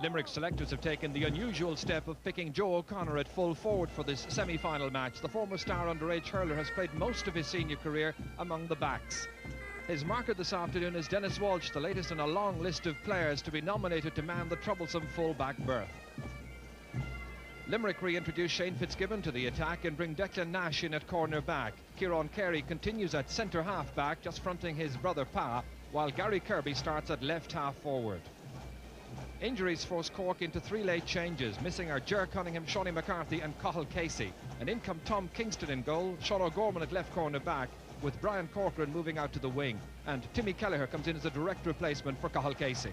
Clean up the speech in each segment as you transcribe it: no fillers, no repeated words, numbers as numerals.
Limerick selectors have taken the unusual step of picking Joe O'Connor at full forward for this semi-final match. The former star underage hurler has played most of his senior career among the backs. His marker this afternoon is Dennis Walsh, the latest in a long list of players to be nominated to man the troublesome full-back berth. Limerick reintroduce Shane Fitzgibbon to the attack and bring Declan Nash in at corner back. Kieran Carey continues at centre half back, just fronting his brother Pa, while Gary Kirby starts at left half forward. Injuries force Cork into 3 late changes. Missing are Ger Cunningham, Shawnee McCarthy and Cathal Casey. And in come Tom Kingston in goal, Sean O'Gorman at left corner back, with Brian Corcoran moving out to the wing. And Timmy Kelleher comes in as a direct replacement for Cathal Casey.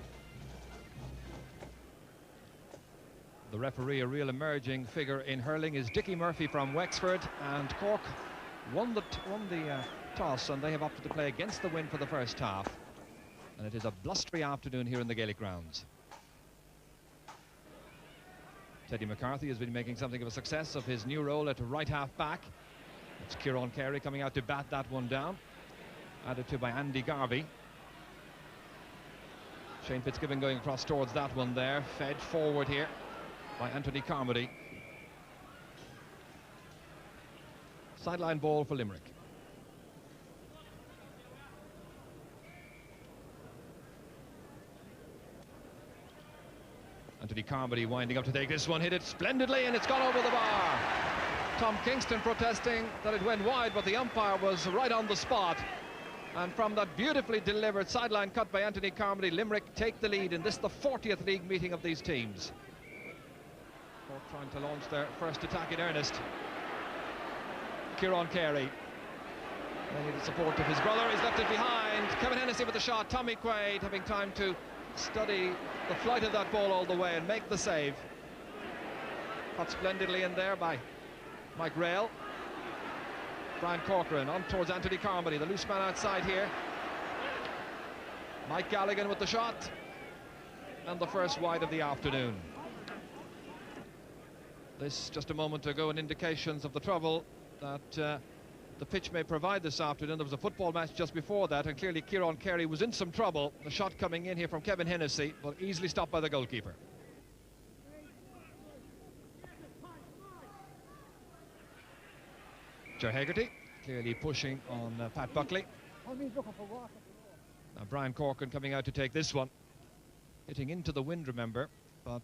The referee, a real emerging figure in hurling, is Dickie Murphy from Wexford, and Cork won the toss, and they have opted to play against the wind for the first half. And it is a blustery afternoon here in the Gaelic Grounds. Teddy McCarthy has been making something of a success of his new role at right half back. It's Kieran Carey coming out to bat that one down, added to by Andy Garvey. Shane Fitzgibbon going across towards that one there, fed forward here by Anthony Carmody. Sideline ball for Limerick. Anthony Carmody winding up to take this one, hit it splendidly, and it's gone over the bar. Tom Kingston protesting that it went wide, but the umpire was right on the spot. And from that beautifully delivered sideline cut by Anthony Carmody, Limerick take the lead in this, the 40th league meeting of these teams. Cork trying to launch their first attack in earnest. Kieran Carey. They need the support of his brother. He's left it behind. Kevin Hennessy with the shot. Tommy Quaid having time to study the flight of that ball all the way and make the save. Cut splendidly in there by Mike Rail. Brian Corcoran on towards Anthony Carmody, the loose man outside here. Mike Galligan with the shot, and the first wide of the afternoon. This just a moment ago, and indications of the trouble that the pitch may provide this afternoon. There was a football match just before that, and clearly Kieran Carey was in some trouble. The shot coming in here from Kevin Hennessy, but easily stopped by the goalkeeper. Ger Hegarty clearly pushing on Pat Buckley. Now Brian Corcoran coming out to take this one. Hitting into the wind, remember, but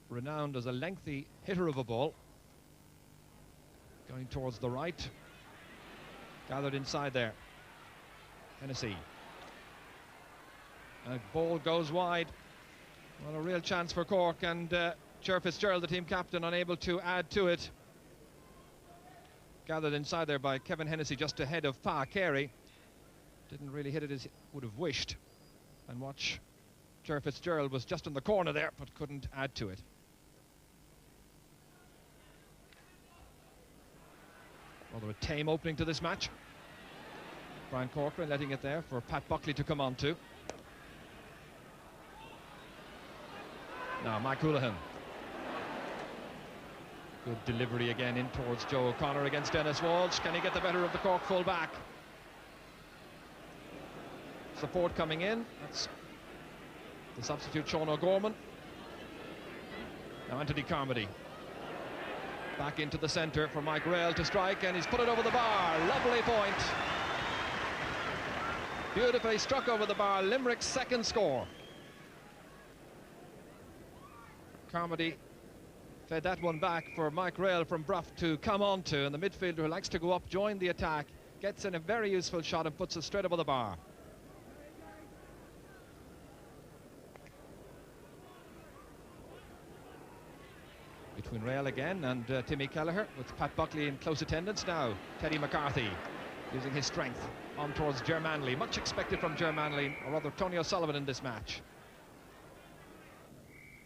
renowned as a lengthy hitter of a ball. Going towards the right. Gathered inside there. Hennessy. A ball goes wide. Well, a real chance for Cork, and Ger Fitzgerald, the team captain, unable to add to it. Gathered inside there by Kevin Hennessy, just ahead of Pa Carey. Didn't really hit it as he would have wished. And watch, Ger Fitzgerald was just in the corner there, but couldn't add to it. Rather a tame opening to this match. Brian Corcoran letting it there for Pat Buckley to come on to. Now Mike Houlihan. Good delivery again in towards Joe O'Connor against Dennis Walsh. Can he get the better of the Cork full back? Support coming in. That's the substitute, Sean O'Gorman. Now Anthony Carmody. Back into the centre for Mike Rail to strike, and he's put it over the bar. Lovely point. Beautifully struck over the bar. Limerick's second score. Carmody fed that one back for Mike Rail from Bruff to come on to, and the midfielder who likes to go up, join the attack, gets in a very useful shot and puts it straight over the bar. Between Rail again and Timmy Kelleher, with Pat Buckley in close attendance now. Teddy McCarthy using his strength on towards Ger Manley. Much expected from Ger Manley, or rather Tony O'Sullivan, in this match.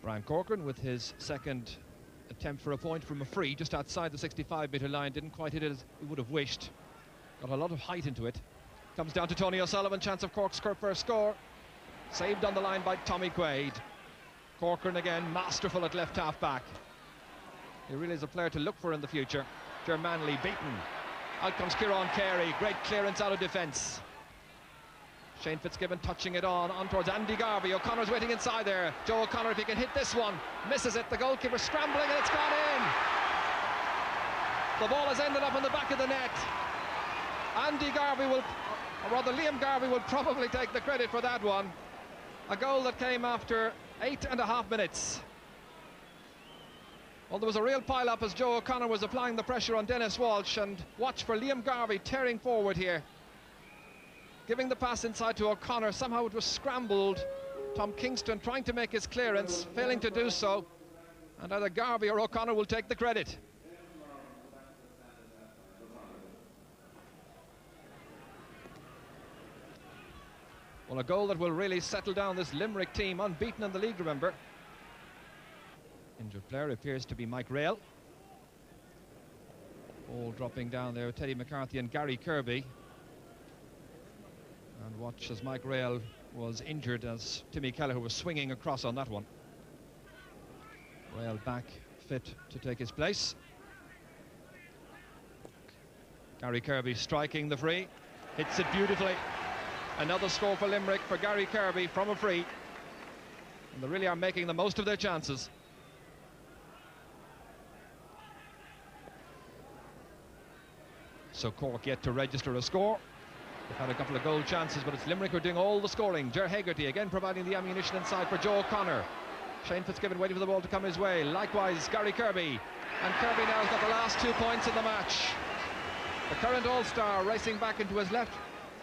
Brian Corcoran with his second attempt for a point from a free just outside the 65-metre line. Didn't quite hit it as he would have wished. Got a lot of height into it. Comes down to Tony O'Sullivan. Chance of Cork's first score. Saved on the line by Tommy Quaid. Corcoran again, masterful at left half back. He really is a player to look for in the future. Ger Manley beaten. Out comes Kieran Carey. Great clearance out of defence. Shane Fitzgibbon touching it on towards Andy Garvey. O'Connor's waiting inside there. Joe O'Connor, if he can hit this one, misses it. The goalkeeper scrambling, and it's gone in. The ball has ended up in the back of the net. Andy Garvey will, or rather Liam Garvey will probably take the credit for that one. A goal that came after 8.5 minutes. Well, there was a real pile-up as Joe O'Connor was applying the pressure on Dennis Walsh, and watch for Liam Garvey tearing forward here. Giving the pass inside to O'Connor, somehow it was scrambled. Tom Kingston trying to make his clearance, failing to do so. And either Garvey or O'Connor will take the credit. Well, a goal that will really settle down this Limerick team, unbeaten in the league, remember. Injured player appears to be Mike Rail. All dropping down there, Teddy McCarthy and Gary Kirby. And watch as Mike Rail was injured as Timmy Kelleher was swinging across on that one. Rail back fit to take his place. Gary Kirby striking the free, hits it beautifully. Another score for Limerick for Gary Kirby from a free. And they really are making the most of their chances. So Cork yet to register a score. They've had a couple of goal chances, but it's Limerick who are doing all the scoring. Ger Hegarty again providing the ammunition inside for Joe O'Connor. Shane Fitzgibbon waiting for the ball to come his way. Likewise, Gary Kirby. And Kirby now has got the last 2 points in the match. The current All-Star racing back into his left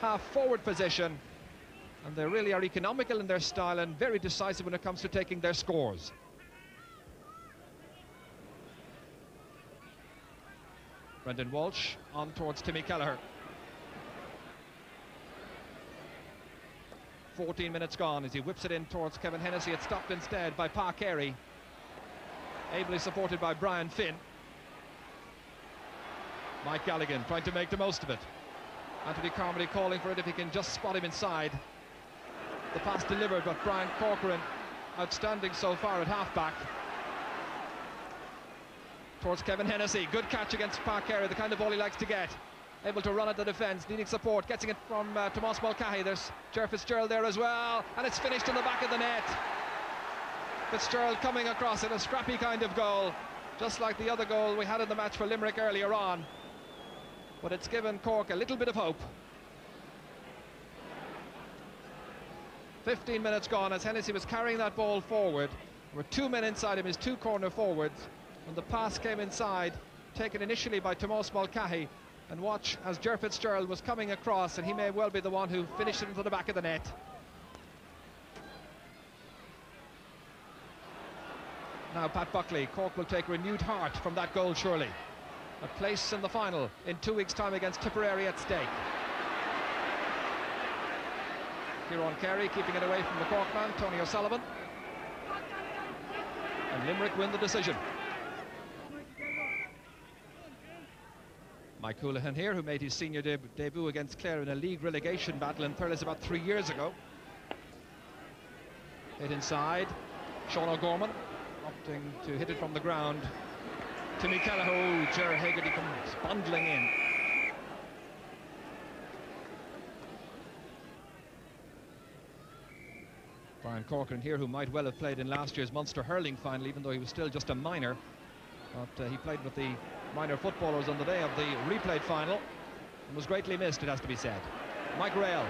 half forward position. And they really are economical in their style and very decisive when it comes to taking their scores. Brendan Walsh on towards Timmy Kelleher. 14 minutes gone as he whips it in towards Kevin Hennessy. It's stopped instead by Pa Carey, ably supported by Brian Finn. Mike Galligan trying to make the most of it. Anthony Carmody calling for it if he can just spot him inside. The pass delivered, but Brian Corcoran outstanding so far at half-back. Towards Kevin Hennessy, good catch against Pa Carey, the kind of ball he likes to get. Able to run at the defence, needing support, getting it from Tomas Mulcahy. There's Ger Fitzgerald there as well, and it's finished in the back of the net. Fitzgerald coming across it, a scrappy kind of goal, just like the other goal we had in the match for Limerick earlier on. But it's given Cork a little bit of hope. 15 minutes gone as Hennessy was carrying that ball forward. There were 2 men inside him, his 2 corner forwards, and the pass came inside, taken initially by Tomas Mulcahy. And watch as Ger Fitzgerald was coming across, and he may well be the one who finished it into the back of the net. Now Pat Buckley, Cork will take renewed heart from that goal surely. A place in the final in 2 weeks' time against Tipperary at stake. Kieran Carey keeping it away from the Cork man, Tony O'Sullivan. And Limerick win the decision. Mike Houlihan here, who made his senior debut against Clare in a league relegation battle in Thurles about 3 years ago. Hit inside, Sean O'Gorman opting to hit it from the ground. Timmy Kelleher, Ger Hegarty comes bundling in. Brian Corcoran here, who might well have played in last year's Munster Hurling final, even though he was still just a minor. But he played with the minor footballers on the day of the replayed final and was greatly missed, it has to be said. Mike Rail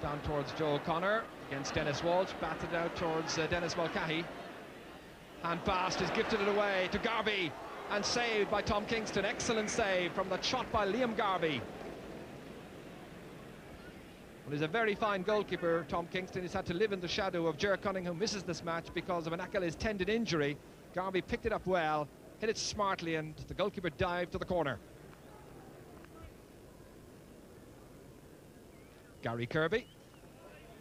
down towards Joe O'Connor against Dennis Walsh, batted out towards Dennis Mulcahy. Hand passed, is gifted it away to Garvey and saved by Tom Kingston. Excellent save from the shot by Liam Garvey. Well, he's a very fine goalkeeper, Tom Kingston. He's had to live in the shadow of Ger Cunningham, who misses this match because of an Achilles tendon injury. Garvey picked it up well, hit it smartly, and the goalkeeper dived to the corner. Gary Kirby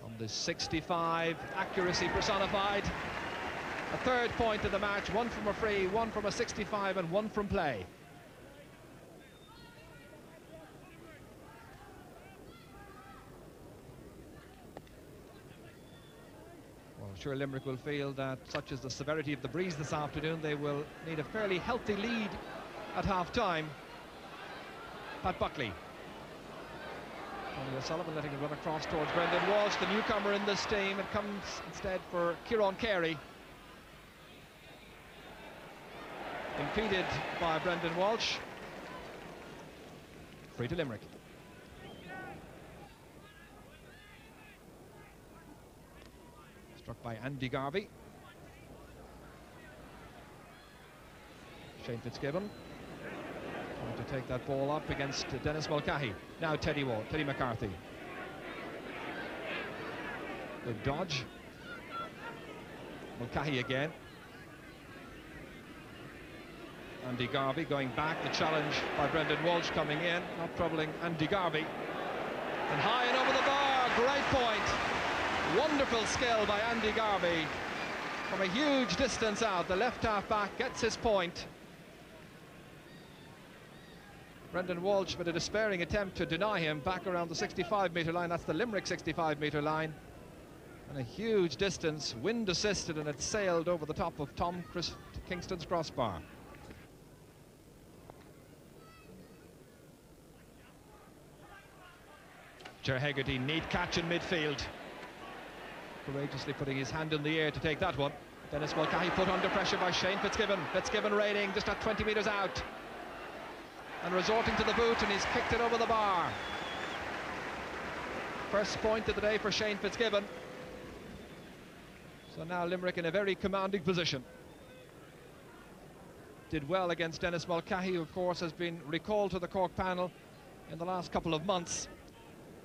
on the 65, accuracy personified. A 3rd point in the match, 1 from a free, 1 from a 65 and 1 from play. Well, sure, Limerick will feel that such is the severity of the breeze this afternoon, they will need a fairly healthy lead at half-time. Pat Buckley Neil Sullivan letting it run across towards Brendan Walsh, the newcomer in this team. It comes instead for Kieran Carey. Impeded by Brendan Walsh. Free to Limerick. Struck by Andy Garvey. Shane Fitzgibbon trying to take that ball up against Dennis Mulcahy. Now Teddy McCarthy. Good dodge. Mulcahy again. Andy Garvey going back. The challenge by Brendan Walsh coming in, not troubling Andy Garvey. And high and over the bar. Great point. Wonderful skill by Andy Garvey. From a huge distance out, the left half back gets his point. Brendan Walsh with a despairing attempt to deny him back around the 65-metre line. That's the Limerick 65-metre line. And a huge distance, wind assisted, and it sailed over the top of Tom Kingston's crossbar. Ger Hegarty, neat catch in midfield. Courageously putting his hand in the air to take that one. Dennis Mulcahy put under pressure by Shane Fitzgibbon. Fitzgibbon raiding just at 20 metres out. And resorting to the boot, and he's kicked it over the bar. First point of the day for Shane Fitzgibbon. So now Limerick in a very commanding position. Did well against Dennis Mulcahy, who of course has been recalled to the Cork panel in the last couple of months.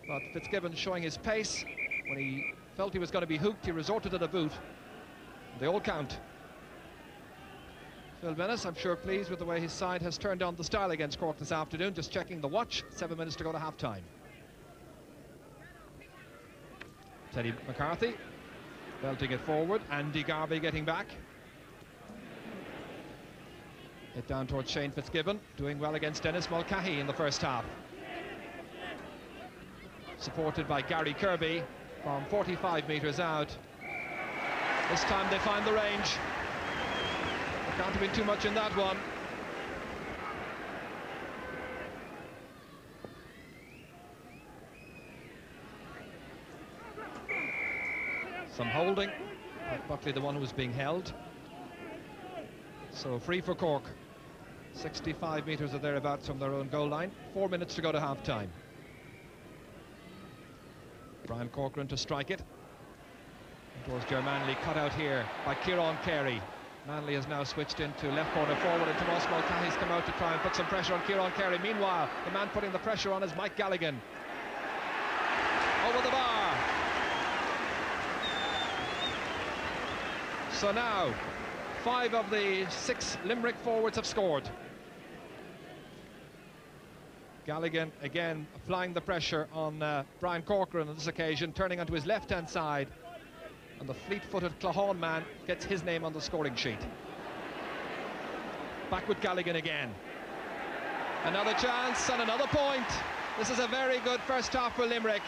But Fitzgibbon showing his pace. When he felt he was going to be hooked, he resorted to the boot. They all count. Phil Venice, I'm sure, pleased with the way his side has turned on the style against Cork this afternoon. Just checking the watch, 7 minutes to go to half-time. Teddy McCarthy belting it forward. Andy Garvey getting back. Hit down towards Shane Fitzgibbon, doing well against Dennis Mulcahy in the first half. Supported by Gary Kirby from 45 metres out. This time they find the range. There can't have been too much in that one. Some holding. Buckley the one who was being held. So free for Cork. 65 metres or thereabouts from their own goal line. 4 minutes to go to half-time. Brian Corcoran to strike it. It was Ger Manley cut out here by Kieran Carey. Manley has now switched into left corner forward, and Tomas Mulcahy's come out to try and put some pressure on Kieran Carey. Meanwhile, the man putting the pressure on is Mike Galligan. Over the bar. So now, 5 of the 6 Limerick forwards have scored. Galligan again applying the pressure on Brian Corcoran on this occasion, turning onto his left-hand side, and the fleet-footed Clahone man gets his name on the scoring sheet. Back with Galligan again. Another chance and another point. This is a very good first half for Limerick.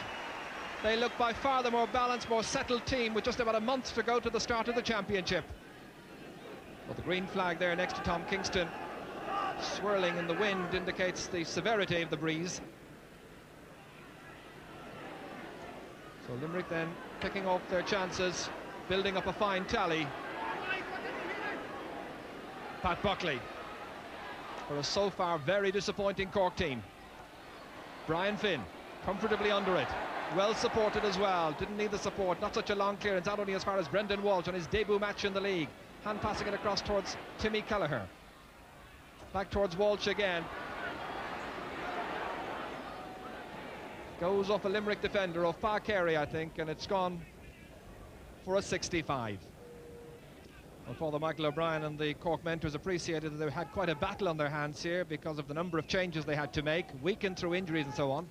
They look by far the more balanced, more settled team with just about a month to go to the start of the championship. Well, the green flag there next to Tom Kingston, swirling in the wind, indicates the severity of the breeze. So Limerick then picking off their chances, building up a fine tally. Pat Buckley for a so far very disappointing Cork team. Brian Finn comfortably under it, well supported as well, didn't need the support, not such a long clearance, out only as far as Brendan Walsh on his debut match in the league. Hand passing it across towards Timmy Kelleher. Back towards Walsh again. Goes off a Limerick defender, off Pa Carey, I think, and it's gone for a 65. Well, Father Michael O'Brien and the Cork mentors appreciated that they had quite a battle on their hands here because of the number of changes they had to make, weakened through injuries and so on.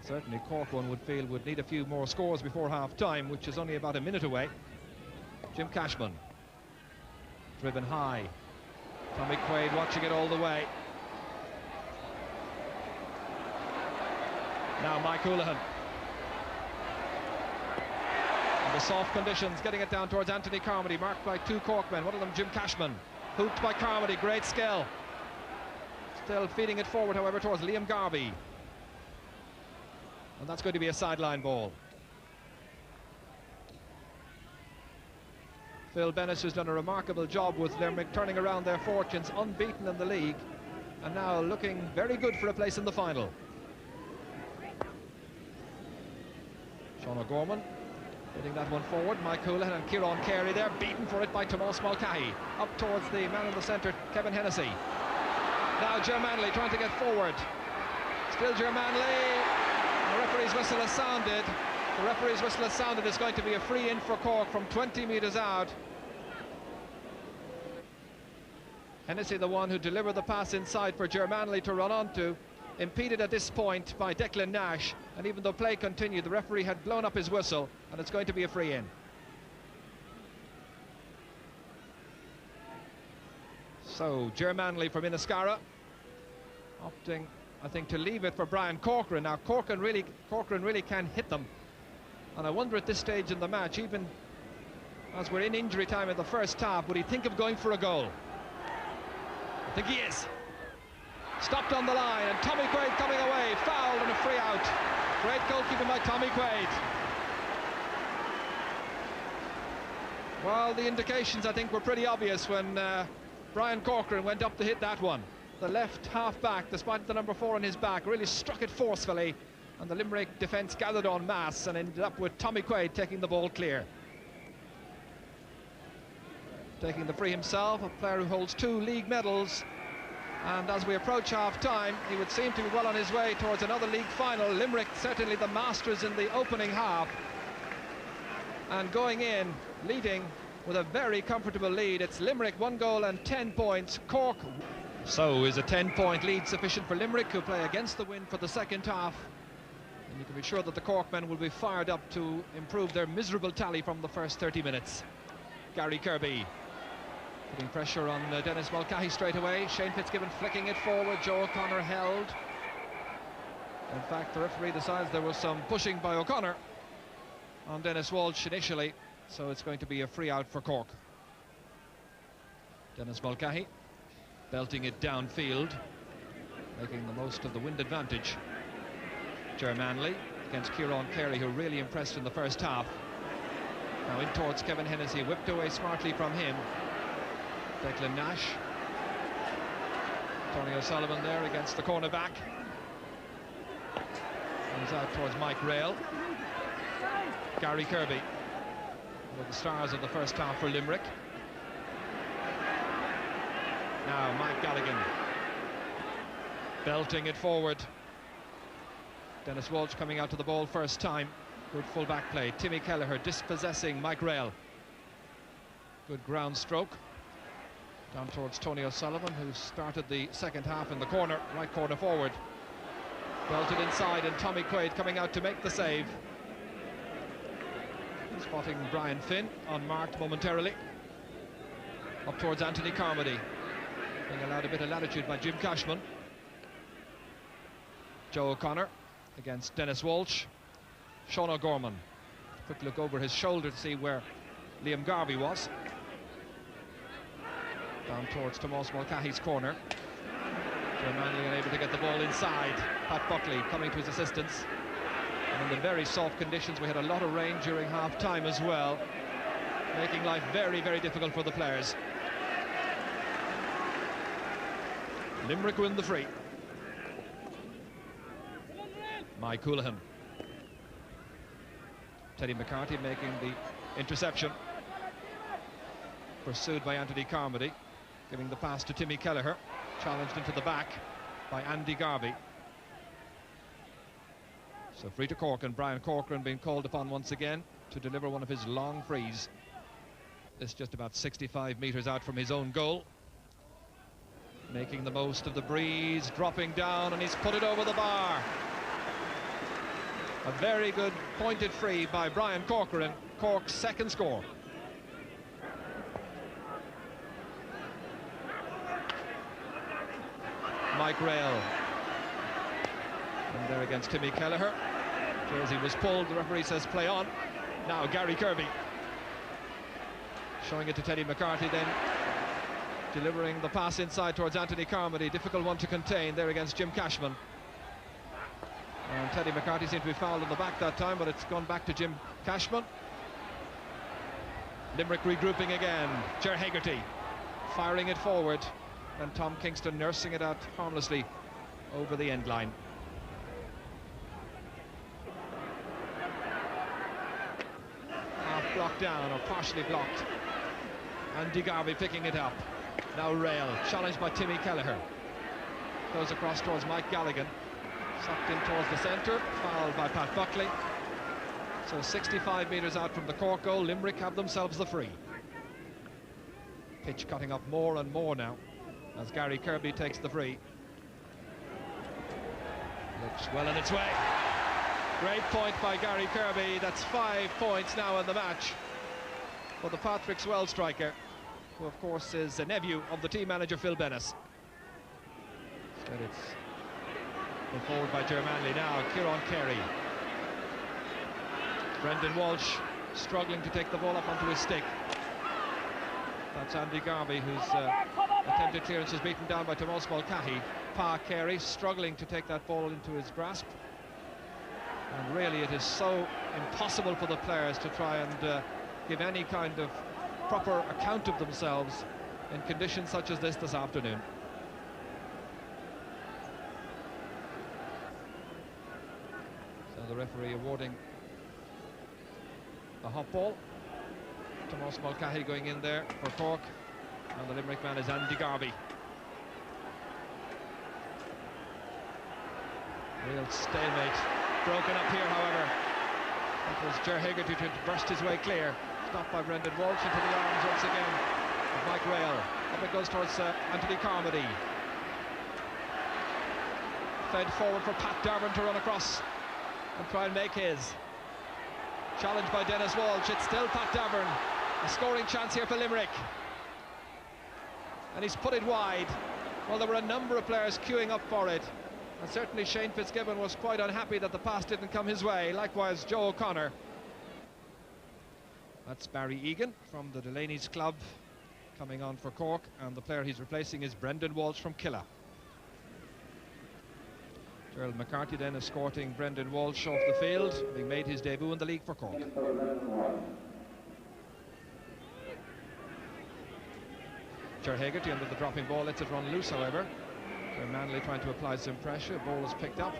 Certainly Cork, one would feel, would need a few more scores before half-time, which is only about a minute away. Jim Cashman, driven high. Tommy Quaid watching it all the way. Now Mike Houlihan. In the soft conditions, getting it down towards Anthony Carmody, marked by 2 Cork men, one of them Jim Cashman. Hooked by Carmody, great skill. Still feeding it forward, however, towards Liam Garvey. And that's going to be a sideline ball. Phil Bennis has done a remarkable job with Limerick, turning around their fortunes, unbeaten in the league, and now looking very good for a place in the final. Sean O'Gorman hitting that one forward. Mike Houlihan and Kieran Carey there, beaten for it by Tomás Mulcahy. Up towards the man in the centre, Kevin Hennessy. Now Germanley trying to get forward. Still Germanley. The referee's whistle has sounded. The referee's whistle has sounded. It's going to be a free in for Cork from 20 metres out. Hennessy, the one who delivered the pass inside for Germanley to run onto, impeded at this point by Declan Nash, and even though play continued, the referee had blown up his whistle, and it's going to be a free in. So Germanley from Inniscarra opting, I think, to leave it for Brian Corcoran. Now Corcoran really can hit them, and I wonder at this stage in the match, even as we're in injury time in the first half, would he think of going for a goal? I think he is. Stopped on the line, and Tommy Quaid coming away, fouled and a free out. Great goalkeeping by Tommy Quaid. Well, the indications, I think, were pretty obvious when Brian Corcoran went up to hit that one. The left half-back, despite the number 4 on his back, really struck it forcefully, and the Limerick defence gathered en masse and ended up with Tommy Quaid taking the ball clear. Taking the free himself, a player who holds 2 league medals. And as we approach half-time, he would seem to be well on his way towards another league final. Limerick certainly the masters in the opening half. And going in, leading with a very comfortable lead. It's Limerick 1 goal and 10 points. Cork. So is a 10-point lead sufficient for Limerick, who play against the wind for the second half? And you can be sure that the Cork men will be fired up to improve their miserable tally from the first 30 minutes. Gary Kirby putting pressure on Dennis Mulcahy straight away. Shane Fitzgibbon flicking it forward. Joe O'Connor held. In fact, the referee decides there was some pushing by O'Connor on Dennis Walsh initially, so it's going to be a free out for Cork. Dennis Mulcahy belting it downfield, making the most of the wind advantage. Germanley against Kieran Carey, who really impressed in the first half. Now in towards Kevin Hennessy, whipped away smartly from him. Declan Nash. Tony O'Sullivan there against the cornerback. Comes out towards Mike Rail. Gary Kirby, one of the stars of the first half for Limerick. Now Mike Galligan belting it forward. Dennis Walsh coming out to the ball first time. Good full-back play. Timmy Kelleher dispossessing Mike Rail. Good ground stroke. Down towards Tony O'Sullivan, who started the second half in the corner, right corner forward. Belted inside, and Tommy Quaid coming out to make the save. Spotting Brian Finn, unmarked momentarily. Up towards Anthony Carmody, being allowed a bit of latitude by Jim Cashman. Joe O'Connor against Dennis Walsh. Sean O'Gorman, quick look over his shoulder to see where Liam Garvey was. Down towards Tomás Mulcahy's corner. Germanley unable to get the ball inside. Pat Buckley coming to his assistance. And in the very soft conditions, we had a lot of rain during half-time as well, making life very, very difficult for the players. Limerick win the free. Mike Houlihan. Teddy McCarthy making the interception. Pursued by Anthony Carmody. Giving the pass to Timmy Kelleher. Challenged into the back by Andy Garvey. So free to Cork, and Brian Corcoran being called upon once again to deliver one of his long frees. This just about 65 metres out from his own goal. Making the most of the breeze, dropping down, and he's put it over the bar. A very good pointed free by Brian Corcoran, Cork's second score. Mike Rail. And there against Timmy Kelleher. Jersey was pulled, the referee says play on. Now Gary Kirby. Showing it to Teddy McCarthy, then delivering the pass inside towards Anthony Carmody. Difficult one to contain there against Jim Cashman. And Teddy McCarthy seemed to be fouled in the back that time, but it's gone back to Jim Cashman. Limerick regrouping again. Ger Hegarty firing it forward, and Tom Kingston nursing it out harmlessly over the end line. Half blocked down, or partially blocked. Andy Garvey picking it up. Now Rail, challenged by Timmy Kelleher. Goes across towards Mike Galligan. Sucked in towards the centre, fouled by Pat Buckley. So 65 metres out from the Cork goal, Limerick have themselves the free. Pitch cutting up more and more now as Gary Kirby takes the free. Looks well in its way. Great point by Gary Kirby. That's 5 points now in the match for the Patrick Swell striker, who of course is a nephew of the team manager Phil Bennis. Instead it's put forward by Ger Manley now. Kieran Carey. Brendan Walsh struggling to take the ball up onto his stick. That's Andy Garvey, whose attempted clearance is beaten down by Tomás Mulcahy. Pa Carey struggling to take that ball into his grasp. And really it is so impossible for the players to try and give any kind of proper account of themselves in conditions such as this afternoon. So the referee awarding a hot ball. Tomás Mulcahy going in there for Cork, and the Limerick man is Andy Garvey. Real stalemate. Broken up here, however. That was Ger Hegarty to burst his way clear. Stopped by Brendan Walsh into the arms once again of Mike Rail. Up it goes towards Anthony Carmody. Fed forward for Pat Darvin to run across and try and make his. Challenged by Dennis Walsh. It's still Pat Darvin. A scoring chance here for Limerick. And he's put it wide. Well, there were a number of players queuing up for it. And certainly Shane Fitzgibbon was quite unhappy that the pass didn't come his way. Likewise, Joe O'Connor. That's Barry Egan from the Delaney's Club coming on for Cork. And the player he's replacing is Brendan Walsh from Killa. Gerald McCarthy then escorting Brendan Walsh off the field, having made his debut in the league for Cork. Ger Hegarty under the dropping ball, lets it run loose, however. Ger Manley trying to apply some pressure. Ball is picked up,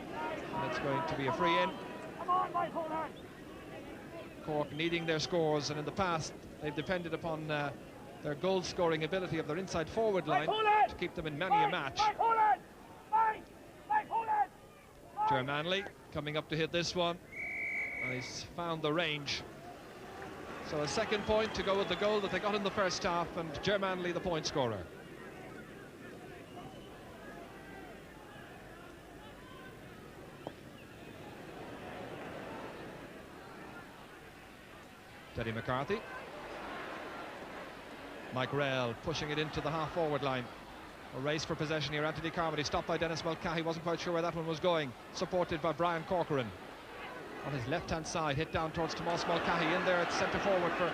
and it's going to be a free in. Cork needing their scores, and in the past they've depended upon their goal-scoring ability of their inside forward line to keep them in many a match. Ger Manley coming up to hit this one, and he's found the range. So a second point to go with the goal that they got in the first half, and Ger Manley the point scorer. Teddy McCarthy. Mike Rail pushing it into the half-forward line. A race for possession here. Anthony Carmody stopped by Dennis Mulcahy. Wasn't quite sure where that one was going. Supported by Brian Corcoran. On his left-hand side, hit down towards Tomás Mulcahy. In there at centre forward for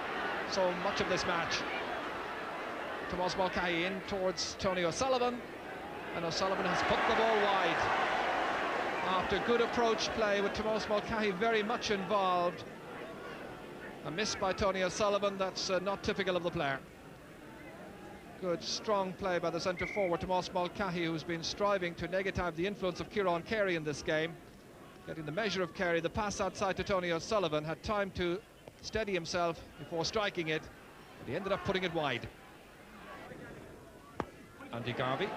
so much of this match. Tomás Mulcahy in towards Tony O'Sullivan. And O'Sullivan has put the ball wide. After good approach play with Tomás Mulcahy very much involved. A miss by Tony O'Sullivan. That's not typical of the player. Good, strong play by the centre forward, Tomás Mulcahy, who's been striving to negative the influence of Kieran Carey in this game. Getting the measure of Carey, the pass outside to Tony O'Sullivan, had time to steady himself before striking it, but he ended up putting it wide. Andy Garvey.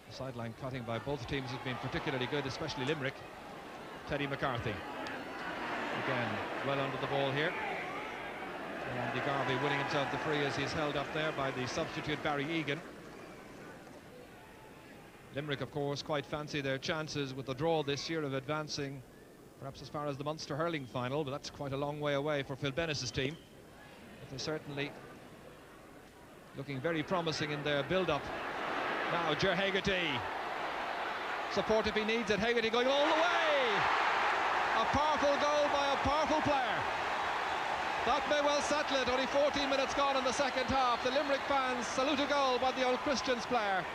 The sideline cutting by both teams has been particularly good, especially Limerick. Teddy McCarthy. Again, well under the ball here. Andy Garvey winning himself the free as he's held up there by the substitute Barry Egan. Limerick, of course, quite fancy their chances with the draw this year of advancing perhaps as far as the Munster hurling final, but that's quite a long way away for Phil Bennis's team. But they're certainly looking very promising in their build-up. Now Ger Hegarty. Support if he needs it. Hegarty going all the way. A powerful goal by a powerful player. That may well settle it. Only 14 minutes gone in the second half. The Limerick fans salute a goal by the Old Christians player.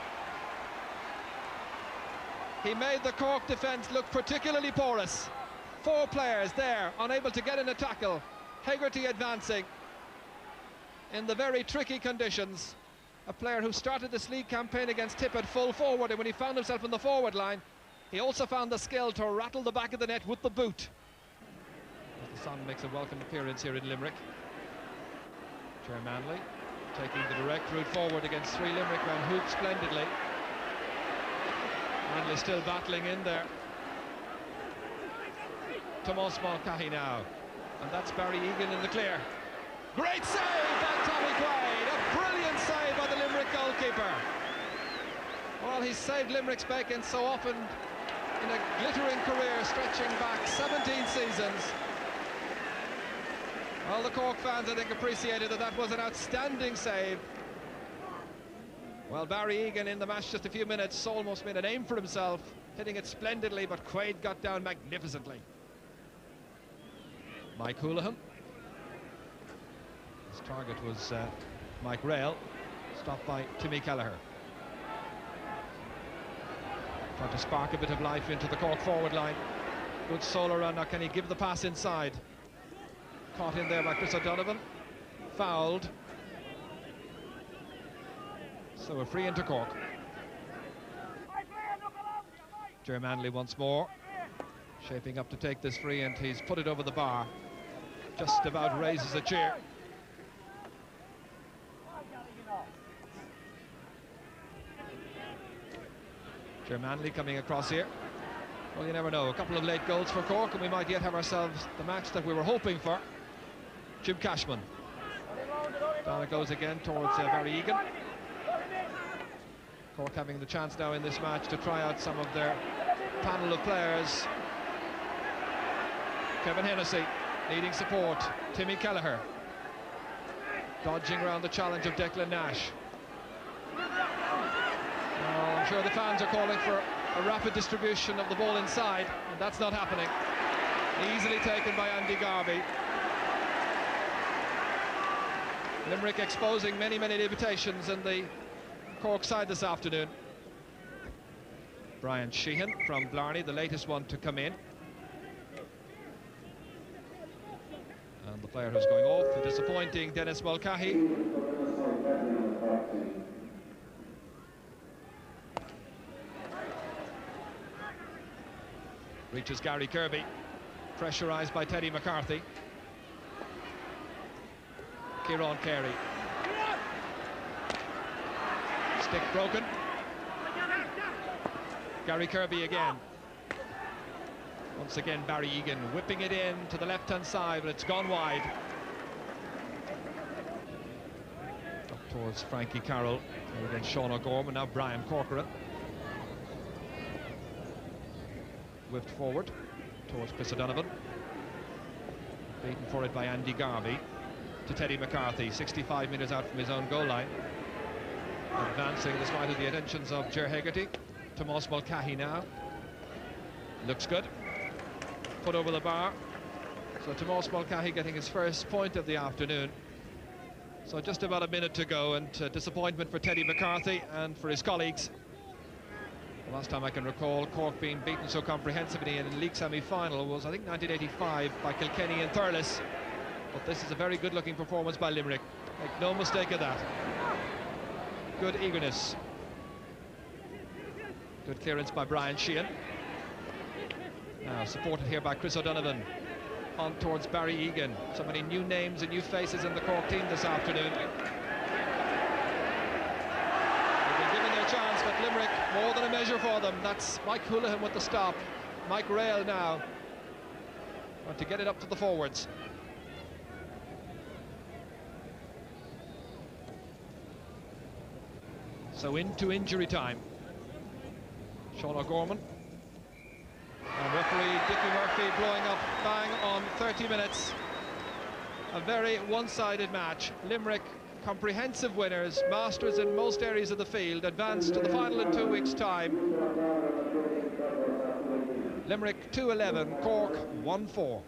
He made the Cork defence look particularly porous. 4 players there, unable to get in a tackle. Hegarty advancing in the very tricky conditions. A player who started this league campaign against Tip at full forward, and when he found himself in the forward line, he also found the skill to rattle the back of the net with the boot. As the sun makes a welcome appearance here in Limerick. Ger Manley taking the direct route forward against 3 Limerick men, hooped splendidly. Manley still battling in there. Tomás Mulcahy now, and that's Barry Egan in the clear. Great save by Tommy Quaid, a brilliant save by the Limerick goalkeeper. Well, he's saved Limerick's bacon so often in a glittering career stretching back 17 seasons. Well, the Cork fans, I think, appreciated that. That was an outstanding save. Well, Barry Egan in the match just a few minutes almost made a name for himself, hitting it splendidly, but Quaid got down magnificently. Mike Houlihan. His target was Mike Rail, stopped by Timmy Kelleher. Trying to spark a bit of life into the Cork forward line. Good solo run. Now can he give the pass inside? Caught in there by Chris O'Donovan. Fouled. So a free into Cork. Ger Manley once more. Shaping up to take this free, and he's put it over the bar. Just about raises a cheer. Ger Manley coming across here. Well, you never know. A couple of late goals for Cork, and we might yet have ourselves the match that we were hoping for. Jim Cashman. Down it goes again towards Barry Egan. Cork having the chance now in this match to try out some of their panel of players. Kevin Hennessy needing support. Timmy Kelleher dodging around the challenge of Declan Nash. I'm sure the fans are calling for a rapid distribution of the ball inside, and that's not happening. Easily taken by Andy Garvey. Limerick exposing many limitations in the Cork side this afternoon. Brian Sheehan from Blarney, the latest one to come in. And the player who's going off, the disappointing Dennis Mulcahy. Reaches Gary Kirby, pressurised by Teddy McCarthy. Kieran Carey. Stick broken. Gary Kirby again. Once again Barry Egan whipping it in to the left-hand side, but it's gone wide. Up towards Frankie Carroll, and again Sean O'Gorman, now Brian Corcoran. Whipped forward towards Chris O'Donovan. Beaten for it by Andy Garvey to Teddy McCarthy, 65 metres out from his own goal line. Advancing despite of the attentions of Ger Hegarty. Tomás Mulcahy now. Looks good. Put over the bar. So Tomás Mulcahy getting his first point of the afternoon. So just about a minute to go, and disappointment for Teddy McCarthy and for his colleagues. The last time I can recall Cork being beaten so comprehensively in a league semi-final was, I think, 1985 by Kilkenny and Thurles. But this is a very good-looking performance by Limerick. Make no mistake of that. Good eagerness. Good clearance by Brian Sheehan. Now supported here by Chris O'Donovan. On towards Barry Egan. So many new names and new faces in the Cork team this afternoon. Chance, but Limerick more than a measure for them. That's Mike Houlihan with the stop. Mike Rail now want to get it up to the forwards. So into injury time. Sean O'Gorman and referee Dickie Murphy blowing up bang on 30 minutes. A very one-sided match. Limerick comprehensive winners, masters in most areas of the field, advance to the final in 2 weeks' time. Limerick 2-11, Cork 1-4.